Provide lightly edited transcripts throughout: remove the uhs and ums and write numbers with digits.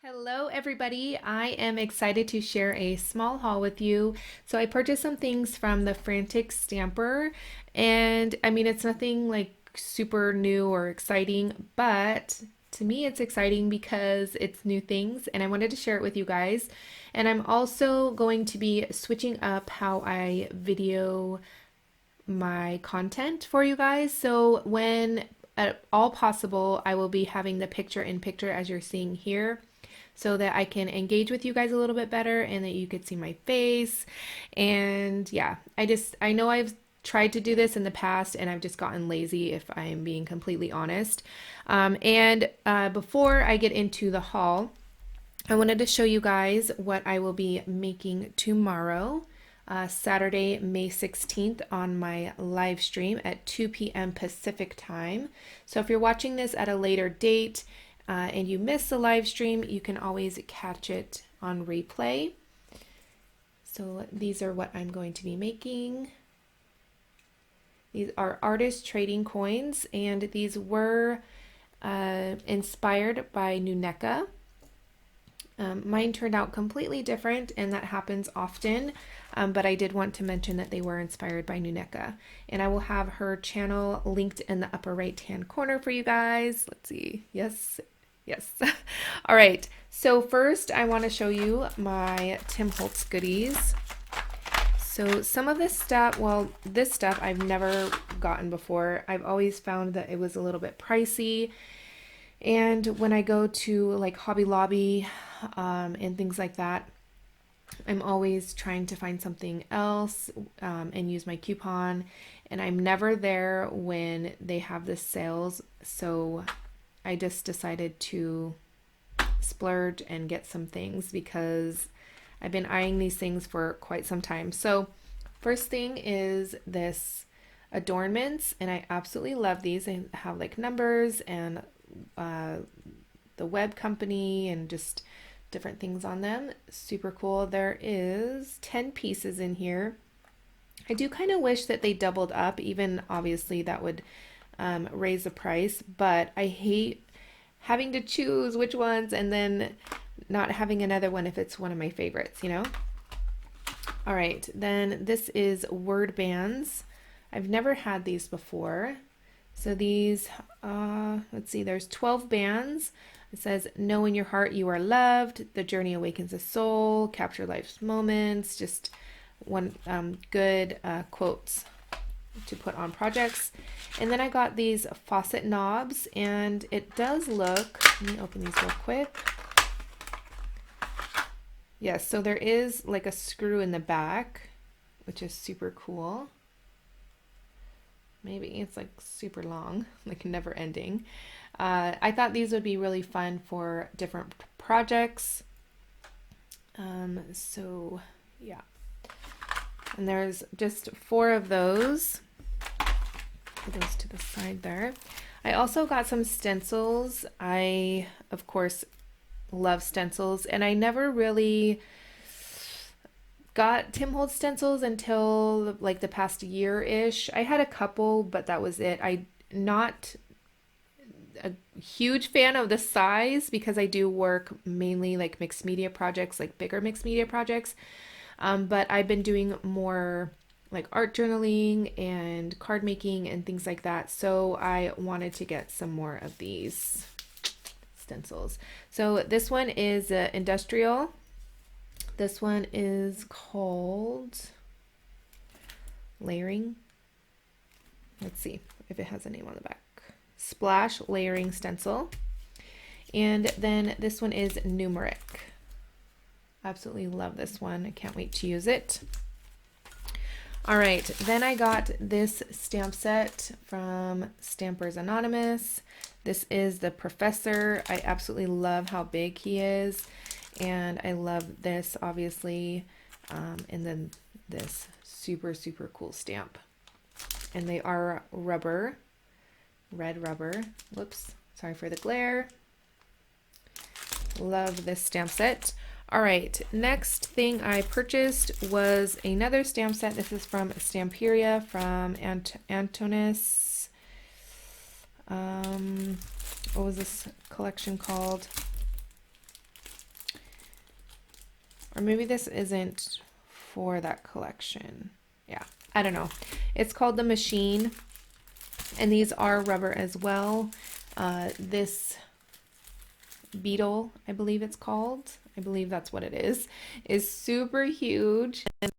Hello everybody, I am excited to share a small haul with you. So I purchased some things from the Frantic Stamper, and I mean it's nothing like super new or exciting, but to me it's exciting because it's new things and I wanted to share it with you guys. And I'm also going to be switching up how I video my content for you guys. So when at all possible, I will be having the picture in picture as you're seeing here so that I can engage with you guys a little bit better and that you could see my face. And yeah, I know I've tried to do this in the past and I've just gotten lazy if I am being completely honest. Before I get into the haul, I wanted to show you guys what I will be making tomorrow. Saturday, May 16th on my live stream at 2 p.m. Pacific time. So if you're watching this at a later date and you miss the live stream, you can always catch it on replay. So these are what I'm going to be making. These are artist trading coins, and these were inspired by NUMERIC. Mine turned out completely different, and that happens often, but I did want to mention that they were inspired by NUMERIC. And I will have her channel linked in the upper right hand corner for you guys. Let's see. Yes. All right, so first I want to show you my TIm Holtz goodies. So some of this stuff, this stuff I've never gotten before. I've always found that it was a little bit pricey. And when I go to like Hobby Lobby and things like that, I'm always trying to find something else and use my coupon. And I'm never there when they have the sales. So I just decided to splurge and get some things because I've been eyeing these things for quite some time. So first thing is this Adornments, and I absolutely love these. They have like numbers and the web company and just different things on them. Super cool. There is 10 pieces in here. I do kind of wish that they doubled up, even obviously that would raise the price, but I hate having to choose which ones and then not having another one if it's one of my favorites, you know? All right, then this is word bands. I've never had these before. So these, let's see, there's 12 bands. It says, know in your heart you are loved, the journey awakens the soul, capture life's moments, just one good quotes to put on projects. And then I got these faucet knobs, and it does look, let me open these real quick. Yes, so there is like a screw in the back, which is super cool. Maybe it's like super long, like never ending. I thought these would be really fun for different projects. So yeah, and there's just 4 of those. Put those to the side there. I also got some stencils. I, of course, love stencils, and I never really got TIm Holtz stencils until like the past year-ish. I had a couple, but that was it. I'm not a huge fan of the size because I do work mainly like mixed media projects, like bigger mixed media projects. But I've been doing more like art journaling and card making and things like that. So I wanted to get some more of these stencils. So this one is industrial. This one is called layering. Let's see if it has a name on the back. Splash layering stencil. And then this one is NUMERIC. Absolutely love this one. I can't wait to use it. All right, then I got this stamp set from Stampers Anonymous. This is the Professor. I absolutely love how big he is. And I love this, obviously. And then this super, super cool stamp. And they are rubber, red rubber. Whoops, sorry for the glare. Love this stamp set. All right, next thing I purchased was another stamp set. This is from Stamperia from Antonis. What was this collection called? Or maybe this isn't for that collection. Yeah, I don't know. It's called The Machine, and these are rubber as well. This beetle, I believe it's called, I believe that's what it is super huge, and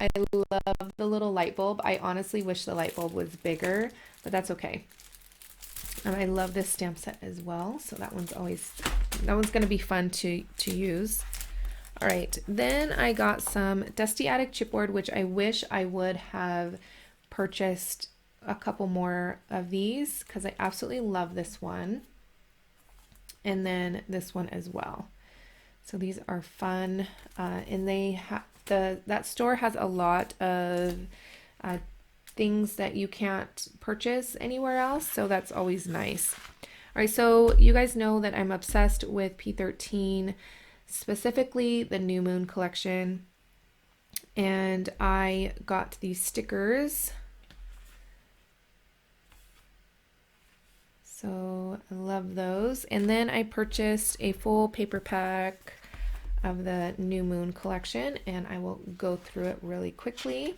I love the little light bulb. I honestly wish the light bulb was bigger, but that's okay. And I love this stamp set as well, so that one's going to be fun to use. All right, then I got some Dusty Attic chipboard, which I wish I would have purchased a couple more of these because I absolutely love this one. And then this one as well. So these are fun, and they that store has a lot of things that you can't purchase anywhere else, so that's always nice. All right, so you guys know that I'm obsessed with P13, specifically the New Moon collection, and I got these stickers. So I love those. And then I purchased a full paper pack of the New Moon collection, and I will go through it really quickly.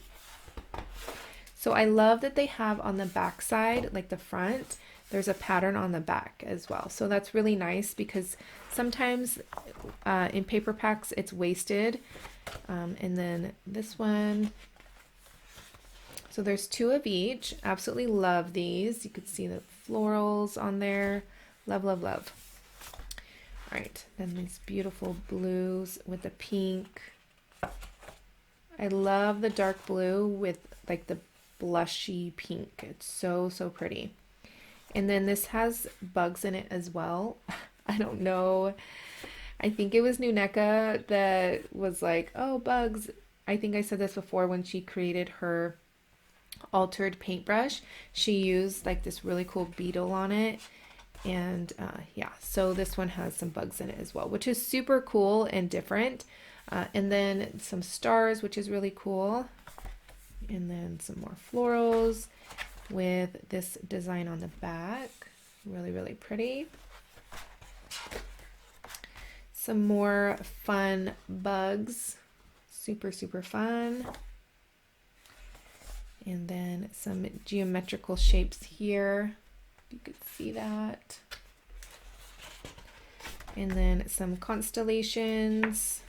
So I love that they have on the back side, like the front, there's a pattern on the back as well. So that's really nice because sometimes in paper packs it's wasted. And then this one, so there's 2 of each. Absolutely love these. You could see the florals on there. Love, love, love. All right, then these beautiful blues with the pink. I love the dark blue with like the blushy pink. It's so, so pretty. And then this has bugs in it as well. I don't know. I think it was NUMERIC that was like, oh, bugs. I think I said this before when she created her altered paintbrush. She used like this really cool beetle on it. And yeah, so this one has some bugs in it as well, which is super cool and different. And then some stars, which is really cool. And then some more florals with this design on the back. Really, really pretty. Some more fun bugs. Super, super fun. And then some geometrical shapes here. You could see that. And then some constellations.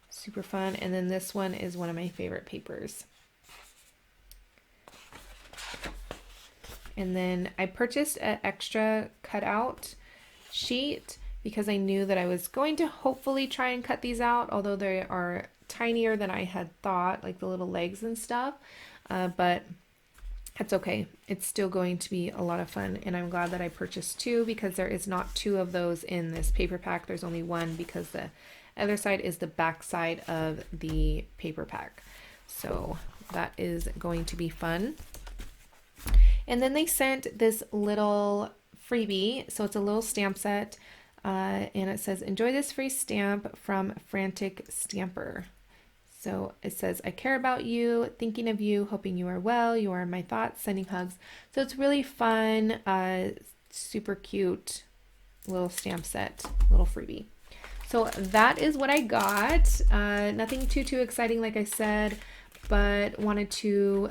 Super fun. And then this one is one of my favorite papers. And then I purchased an extra cutout sheet because I knew that I was going to hopefully try and cut these out, although they are tinier than I had thought, like the little legs and stuff. But that's okay. It's still going to be a lot of fun, and I'm glad that I purchased 2 because there is not 2 of those in this paper pack. There's only 1 because the other side is the back side of the paper pack. So that is going to be fun. And then they sent this little freebie. So it's a little stamp set, and it says, enjoy this free stamp from Frantic Stamper. So it says, I care about you, thinking of you, hoping you are well, you are in my thoughts, sending hugs. So it's really fun, super cute little stamp set, little freebie. So that is what I got. Nothing too exciting, like I said, but wanted to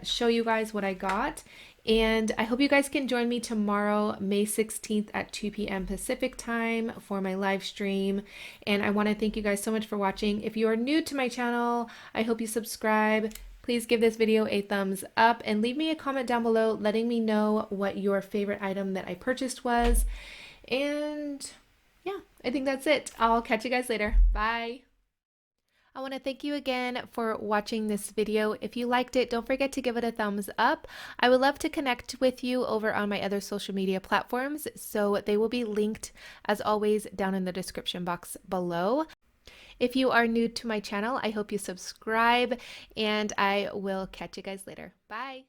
show you guys what I got. And I hope you guys can join me tomorrow, May 16th at 2 p.m. Pacific time for my live stream. And I want to thank you guys so much for watching. If you are new to my channel, I hope you subscribe. Please give this video a thumbs up and leave me a comment down below letting me know what your favorite item that I purchased was. And yeah, I think that's it. I'll catch you guys later. Bye. I want to thank you again for watching this video. If you liked it, don't forget to give it a thumbs up. I would love to connect with you over on my other social media platforms, so they will be linked as always down in the description box below. If you are new to my channel, I hope you subscribe, and I will catch you guys later. Bye.